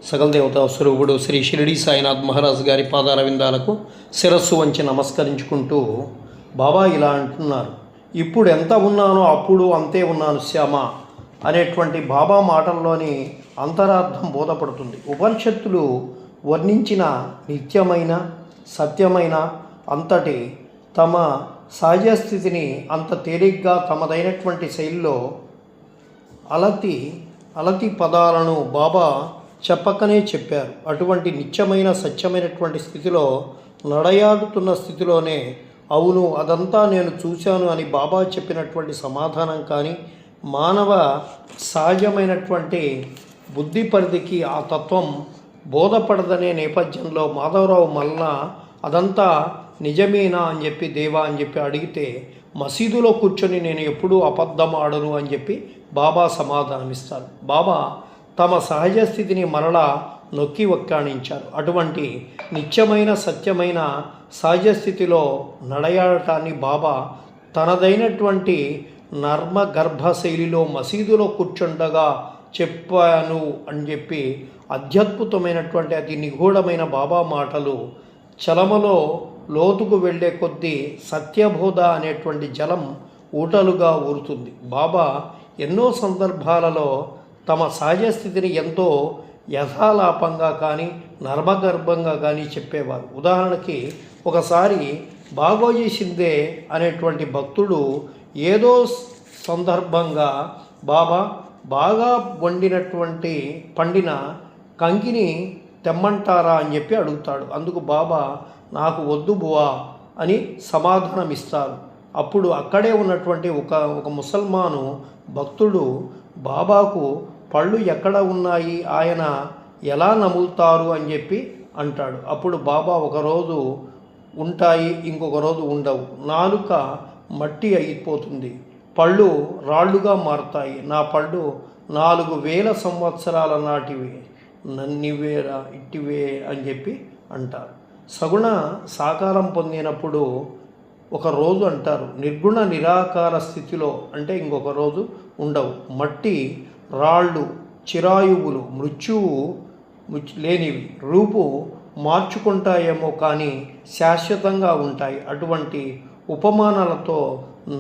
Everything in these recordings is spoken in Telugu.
సకల దేవతా స్వరూపుడు శ్రీ షిరిడి సాయినాథ్ మహారాజ్ గారి పాదారవిందాలకు శిరస్సు వంచి నమస్కరించుకుంటూ బాబా ఇలా అంటున్నారు, ఇప్పుడు ఎంత ఉన్నానో అప్పుడు అంతే ఉన్నాను శ్యామ అనేటువంటి బాబా మాటల్లోని అంతరార్థం బోధపడుతుంది. ఉపనిషత్తులు వర్ణించిన నిత్యమైన సత్యమైన అంతటి తమ సహజ స్థితిని అంత తేలిగ్గా తమదైనటువంటి శైలిలో అలతి పదాలను బాబా చెప్పకనే చెప్పారు. అటువంటి నిత్యమైన సత్యమైనటువంటి స్థితిలో నడయాడుతున్న స్థితిలోనే అవును అదంతా నేను చూశాను అని బాబా చెప్పినటువంటి సమాధానం కానీ మానవ సహజమైనటువంటి బుద్ధి పరిధికి ఆ తత్వం బోధపడదనే నేపథ్యంలో మాధవరావు మల్లన అదంతా నిజమేనా అని చెప్పి దేవా అని చెప్పి అడిగితే మసీదులో కూర్చొని నేను ఎప్పుడూ అబద్ధం ఆడను అని చెప్పి బాబా సమాధానమిస్తారు. బాబా తమ సహజ స్థితిని మరలా నొక్కి వక్కాణించారు. అటువంటి నిత్యమైన సత్యమైన సహజ స్థితిలో నడయాడటాన్ని బాబా తనదైనటువంటి నర్మగర్భ శైలిలో మసీదులో కూర్చుండగా చెప్పాను అని చెప్పి అత్యద్భుతమైనటువంటి అతి నిగూఢమైన బాబా మాటలు చలమలో లోతుకు వెళ్ళే కొద్దీ సత్యబోధ అనేటువంటి జలం ఊటలుగా ఊరుతుంది. బాబా ఎన్నో సందర్భాలలో తమ సహజ స్థితిని ఎంతో యథాలాపంగా కానీ నర్మగర్భంగా కానీ చెప్పేవారు. ఉదాహరణకి ఒకసారి బాగోజీ షిందే అనేటువంటి భక్తుడు ఏదో సందర్భంగా బాబా బాగా వండినటువంటి పండిన కంకిని తెమ్మంటారా అని చెప్పి అడుగుతాడు. అందుకు బాబా నాకు వద్దు బువా అని సమాధానం ఇస్తారు. అప్పుడు అక్కడే ఉన్నటువంటి ఒక ముసల్మాను భక్తుడు బాబాకు పళ్ళు ఎక్కడ ఉన్నాయి, ఆయన ఎలా నములుతారు అని చెప్పి అంటాడు. అప్పుడు బాబా ఒకరోజు ఉంటాయి, ఇంకొక రోజు ఉండవు, నాలుక మట్టి అయిపోతుంది, పళ్ళు రాళ్ళుగా మారుతాయి, నా పళ్ళు 4000 సంవత్సరాల నాటివి, నన్నివేరా ఇట్టివే అని చెప్పి అంటారు. సగుణ సాకారం పొందినప్పుడు ఒక రోజు అంటారు, నిర్గుణ నిరాకార స్థితిలో అంటే ఇంకొక రోజు ఉండవు, మట్టి రాళ్ళు చిరాయువులు మృత్యువు లేనివి, రూపు మార్చుకుంటాయేమో కానీ శాశ్వతంగా ఉంటాయి. అటువంటి ఉపమానాలతో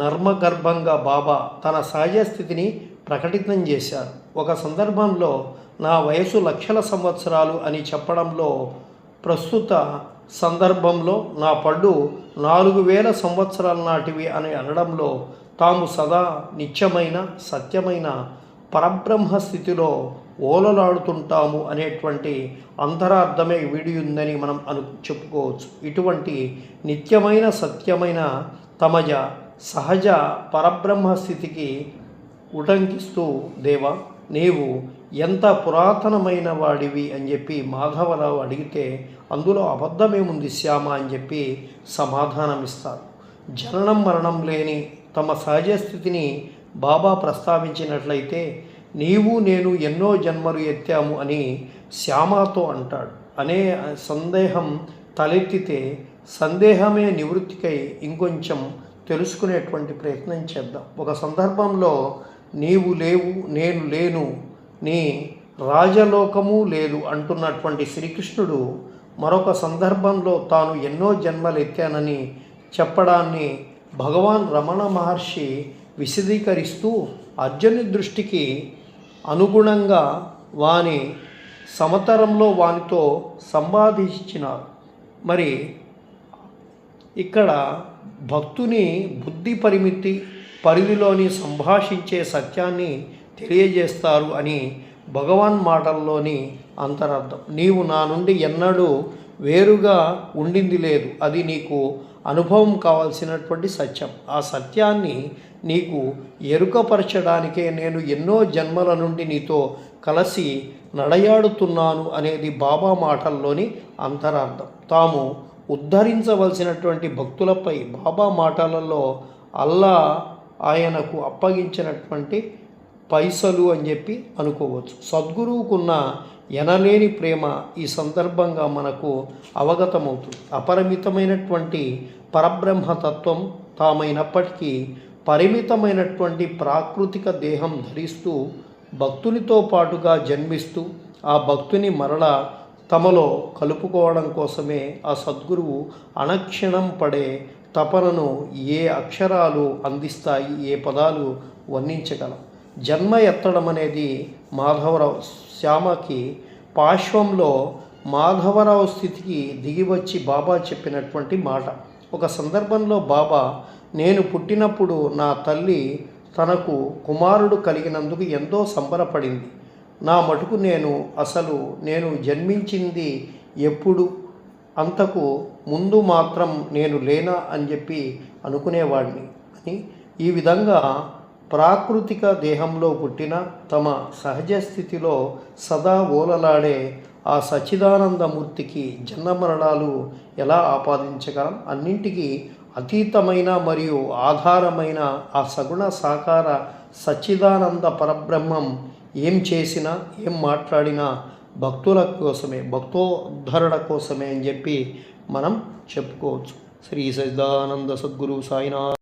నర్మగర్భంగా బాబా తన సహజ స్థితిని ప్రకటితం చేశారు. ఒక సందర్భంలో నా వయసు లక్షల సంవత్సరాలు అని చెప్పడంలో, ప్రస్తుత సందర్భంలో నా పళ్ళు 4000 సంవత్సరాల నాటివి అని అనడంలో తాము సదా నిత్యమైన సత్యమైన పరబ్రహ్మ స్థితిలో ఓలలాడుతుంటాము అనేటువంటి అంతరార్థమే వీడి ఉందని మనం చెప్పుకోవచ్చు. ఇటువంటి నిత్యమైన సత్యమైన తమజ సహజ పరబ్రహ్మ స్థితికి ఉటంకిస్తూ దేవా నీవు ఎంత పురాతనమైన వాడివి అని చెప్పి మాధవరావు అడిగితే అందులో అబద్ధమేముంది శ్యామ అని చెప్పి సమాధానమిస్తారు. జననం మరణం లేని తమ సహజ స్థితిని బాబా ప్రస్తావించినట్లయితే నీవు నేను ఎన్నో జన్మలు ఎత్తాము అని శ్యామతో అంటాడు. అనే సందేహం తలెత్తితే సందేహమే నివృత్తికై ఇంకొంచెం తెలుసుకునేటువంటి ప్రయత్నం చేద్దాం. ఒక సందర్భంలో నీవు లేవు నేను లేను నీ రాజలోకము లేదు అంటున్నటువంటి శ్రీకృష్ణుడు మరొక సందర్భంలో తాను ఎన్నో జన్మలు ఎత్తానని చెప్పడాన్ని భగవాన్ రమణ మహర్షి విశదీకరిస్తూ అర్జుని దృష్టికి అనుగుణంగా వాని సమతరంలో వానితో సంవాదించినారు. మరి ఇక్కడ భక్తుని బుద్ధి పరిధిలోని సంభాషించే సత్యాన్ని తెలియజేస్తారు అని భగవాన్ మాటల్లోని అంతరార్థం. నీవు నా నుండి ఎన్నడూ వేరుగా ఉండింది లేదు, అది నీకు అనుభవం కావాల్సినటువంటి సత్యం. ఆ సత్యాన్ని నీకు ఎరుకపరచడానికే నేను ఎన్నో జన్మల నుండి నీతో కలిసి నడయాడుతున్నాను అనేది బాబా మాటల్లోని అంతరార్థం. తాము ఉద్ధరించవలసినటువంటి భక్తులపై బాబా మాటలలో అల్లా ఆయనకు అప్పగించినటువంటి పైసలు అని చెప్పి అనుకోవచ్చు. సద్గురువుకున్న ఎనలేని ప్రేమ ఈ సందర్భంగా మనకు అవగతమవుతుంది. అపరిమితమైనటువంటి పరబ్రహ్మతత్వం తామైనప్పటికీ పరిమితమైనటువంటి ప్రాకృతిక దేహం ధరిస్తూ భక్తునితో పాటుగా జన్మిస్తూ ఆ భక్తుని మరలా తమలో కలుపుకోవడం కోసమే ఆ సద్గురువు అనక్షణం పడే తపనను ఏ అక్షరాలు అందిస్తాయి, ఏ పదాలు వర్ణించగలం. జన్మ ఎత్తడం అనేది మాధవరావు శ్యామకి పార్శ్వంలో మాధవరావు స్థితికి దిగివచ్చి బాబా చెప్పినటువంటి మాట. ఒక సందర్భంలో బాబా, నేను పుట్టినప్పుడు నా తల్లి తనకు కుమారుడు కలిగినందుకు ఎంతో సంబరపడింది. నా మటుకు నేను జన్మించింది ఎప్పుడు, అంతకు ముందు మాత్రం నేను లేనా అని చెప్పి అనుకునేవాడిని అని. ఈ విధంగా ప్రాకృతిక దేహంలో పుట్టిన తమ సహజ స్థితిలో సదా ఓలలాడే ఆ సచ్చిదానందమూర్తికి జన్మమరణాలు ఎలా ఆపాదించగలం? అన్నింటికీ అతీతమైన మరియు ఆధారమైన ఆ సగుణ సాకార సచ్చిదానంద పరబ్రహ్మం ఏం చేసినా ఏం మాట్లాడినా భక్తుల కోసమే, భక్తోద్ధరణ కోసమే అని చెప్పి మనం చెప్పుకోవచ్చు. శ్రీ సచ్చిదానంద సద్గురు సాయినాథ్.